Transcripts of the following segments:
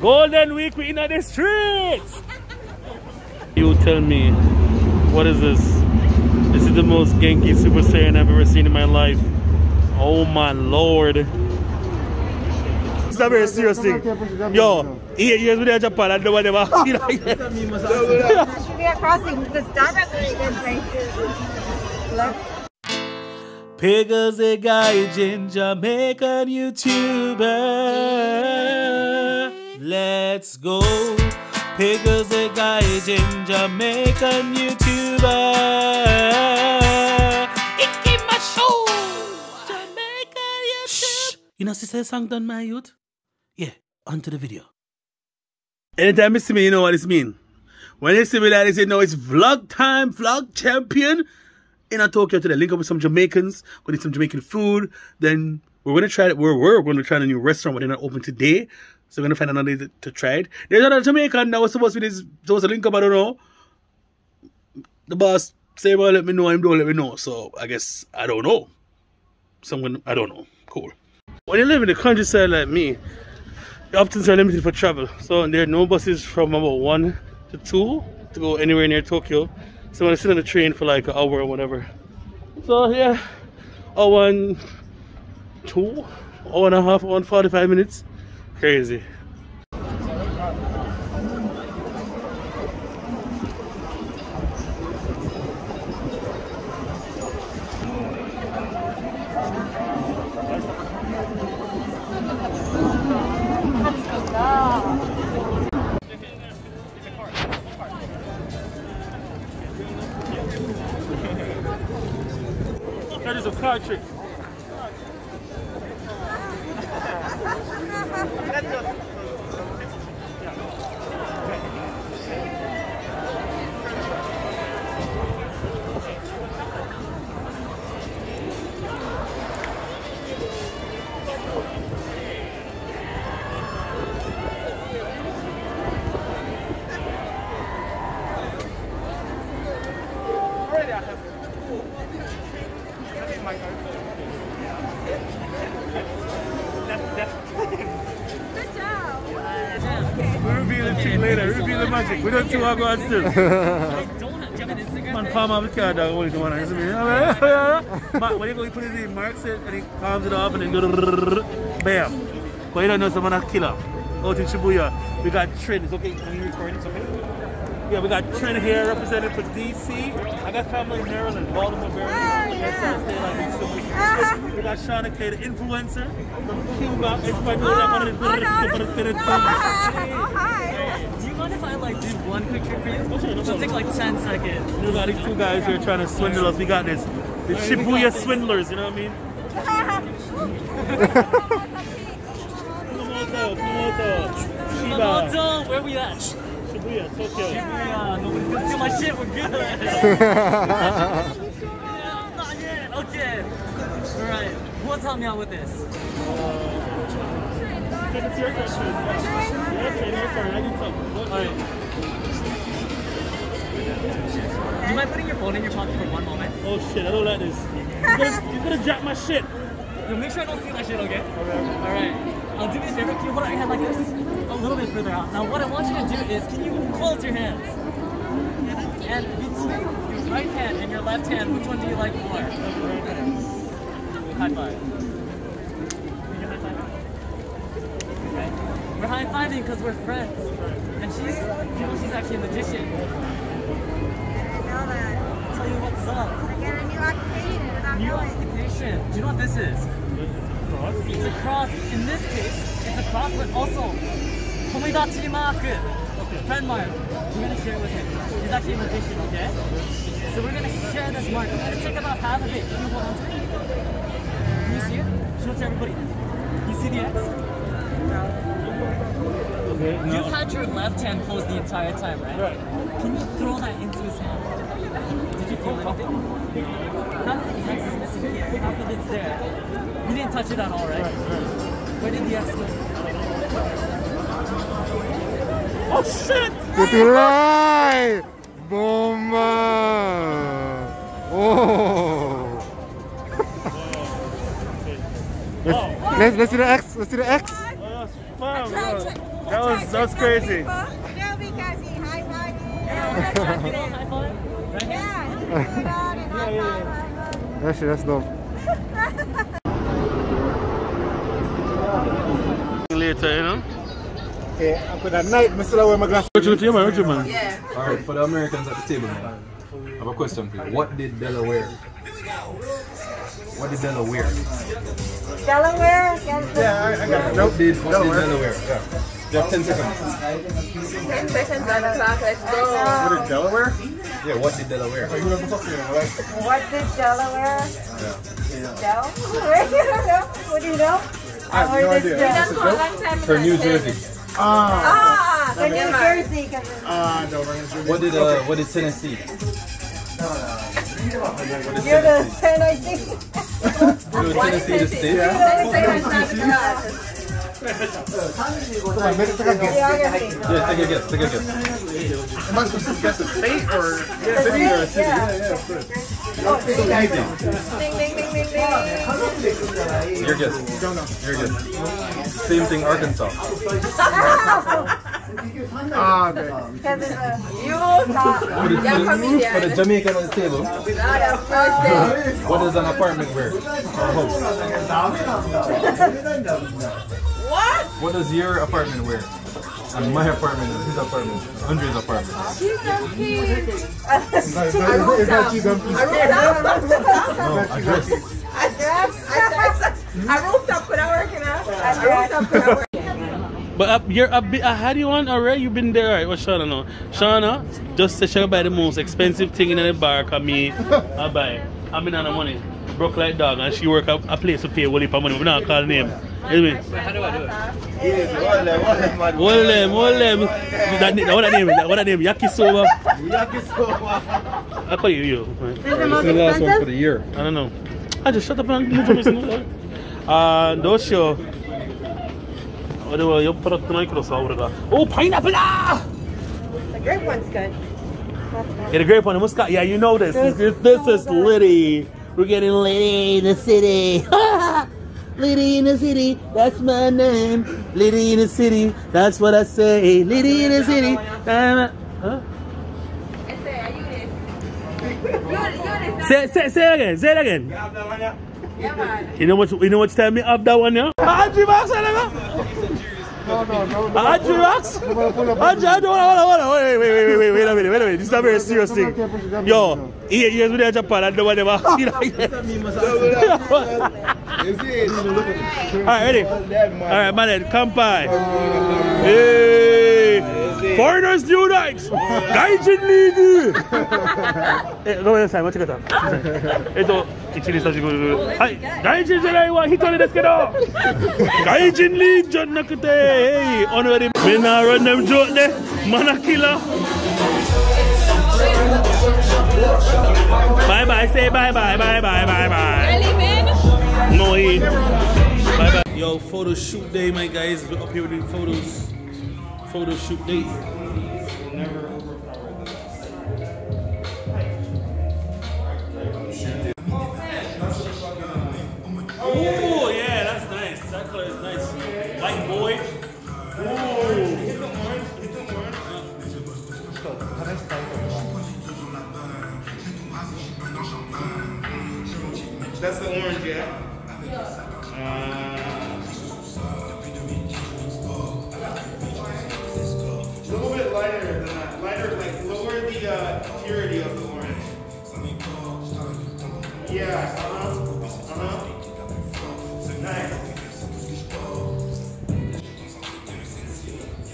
Golden Week, we in the streets. You tell me, what is this? This is the most Genki Super Saiyan I've ever seen in my life. Oh my lord. It's a very serious thing. Yo, 8 years with Japan and nobody ever seen that yet. Should be a crossing because directly against Pega's a Gaijin Jamaican YouTuber. Let's go. Pega's a Gaijin Jamaican YouTuber. Ikima show. Jamaican YouTube. You know, sister song done my youth? Yeah, on to the video. Anytime you see me, you know what this mean. When you see me like this, you know it's vlog time, vlog champion. In Tokyo today, link up with some Jamaicans, go eat some Jamaican food. Then we're gonna try it. We're going to try a new restaurant, but they're not open today, so we're gonna find another day to try it. There's another Jamaican that was supposed to be this, supposed to link up. I don't know. The boss say, "Well, let me know." Him don't let me know. So I guess I don't know. Someone I don't know. Cool. When you live in the countryside like me, the options are limited for travel. So there are no buses from about 1 to 2 to go anywhere near Tokyo. So I'm gonna sit on the train for like an hour or whatever. So yeah, hour and 2, hour and a half, 1:45 minutes. Crazy. That is a card trick. We'll reveal the trick later. Reveal the magic. We don't see what going on still. Man, palm off the card, dog. Only one. When you go, you put it in, marks it, and he palms it off, and then go bam. But you don't know someone a killer. Out in Shibuya, we got Trent. It's okay. When you recording, it's okay. Yeah, we got Trent here represented for DC. I got family in Maryland, Baltimore, Maryland. We got Shauna K, the influencer from Cuba. Do you mind if I like do one picture for you? It'll take like 10 seconds. We got these two guys here trying to swindle us. We got this. The Shibuya swindlers, you know what I mean? Kumamoto, where we at? Shibuya, Tokyo. Shibuya, nobody's gonna steal my shit, we're good. Not yet, okay. Alright, who wants to help me out with this? It's your turn. Your turn. I need something. Alright. Do you mind putting your phone in your pocket for one moment? Oh shit, I don't like this. He's gonna jack my shit. Yo, make sure I don't see that shit, okay? Alright. I'll do me a favor. Can you hold out your hand like this? A little bit further out. Now, what I want you to do is, can you close your hands? And between your right hand and your left hand, which one do you like more? High five. Can you high five? Okay. We're high fiving because we're friends. And she's, you know, she's actually a magician. I'll tell you what's up. I get a new occupation without New knowing. occupation. Do you know what this is? It's a cross. In this case, it's a cross, but also Tomodachi mark. Friend mark. We're gonna share with him. He's actually a magician, okay? So we're gonna share this mark. I'm gonna take about half of it. Can you hold on to it? Can you see it? Show it to everybody. You see the X? Okay. You've had your left hand closed the entire time, right? Right. Can you throw that into his hand? Did you feel anything? Half of the X is missing here. Half of it's there. You didn't touch it at all, right? Where did the X go? Oh shit! Kutilay! Bomba! Oh! Let's see the X. Let's see the X. Fine, bro. That's crazy. No, because he high-fived you. High five? Right here? Yeah, he put on and high-five. Actually, that's dope. Later, you know? Okay, after that night, I still wear my glasses. What you man? Yeah. Alright, for the Americans at the table, man, I have a question for you. What did Delaware? What did Delaware? Delaware? Yeah, I got it. What did Delaware? Yeah. You have 10 seconds. 10 seconds on the clock, let's go. What is Delaware? Yeah, what did Delaware? What did Delaware? Yeah. Delaware? What do you know? I have no idea. For New Jersey. For New Jersey. What did Tennessee? You're the Tennessee. Tennessee the state? Take Yeah, take a guess. Am I supposed to guess a state or city or a city? Yeah, of course. Ding, ding, ding, ding, ding. Your guess. Your guess. Same thing, Arkansas. Okay. Because it's a For the Jamaican on the table, what does an apartment wear? Or house? What? What does your apartment wear? And my apartment and his apartment, Andre's apartment. She's so cute. Is that cheese on pizza? No, a dress. A rooftop could have worked out. A rooftop could have worked. But you're a bit, had you on already? You've been there, right? What's Shauna now? Shauna just said she'll buy the most expensive thing in the bar, cause me, I buy. I've been on the money. Broke like dog, and she work a place to pay a whole heap of money. We're not call the name. Anyway. How do I do it? Hold them. What that name? Yakisoba. I call you. Right? This is the last one for the year. I don't know. I just shut up and move to me. Those show. Oh, pineapple! The grape one's good. Yeah, the grape one, the muscat. Yeah, you know this. This is Liddy. We're getting Liddy in the city. Liddy in the city, that's my name. Liddy in the city, that's what I say. Liddy in the city. Huh? Say it again. Say it again. You know what you tell me of that one, yeah? Andrew-Max, No. Andrew-Max? Wait a minute. This is a very serious thing. Yo, 8 years with Japan, I don't want them to see that. Alright, ready? Alright, man, Kampai. Hey! Foreigners unite! Gaijin League! Go ahead, Simon, check it out. 1、2、3、4、5。はい、大臣じゃないわ、一人ですけど。外人リーグじゃなくて、hey, honorary. Me nah run them joke there, man a killer. Bye bye, say bye bye. No, he. Bye bye. Yo, photo shoot day, my guys. We're up here doing photos. Photo shoot day. Oh yeah, that's nice. That color is nice. White boy. That's the orange, yeah? A little bit lighter than that. Lighter, like lower the purity of the orange. Yeah, Nice.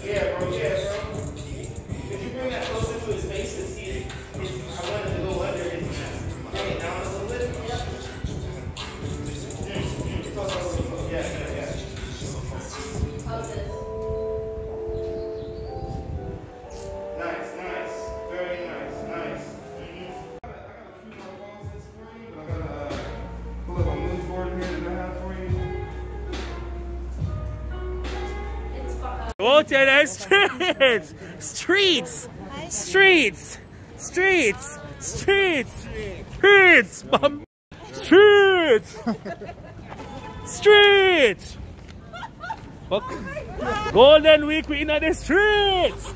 Yeah, bro. Could you bring that closer to his face to see it? I wanted to go under his mask. Bring it down a little bit. Yeah. Nice. Very nice. I got a few more bosses for you, but I got pull up a mood board here that I have for you. Go to the streets. Fuck. Golden Week, we in the streets.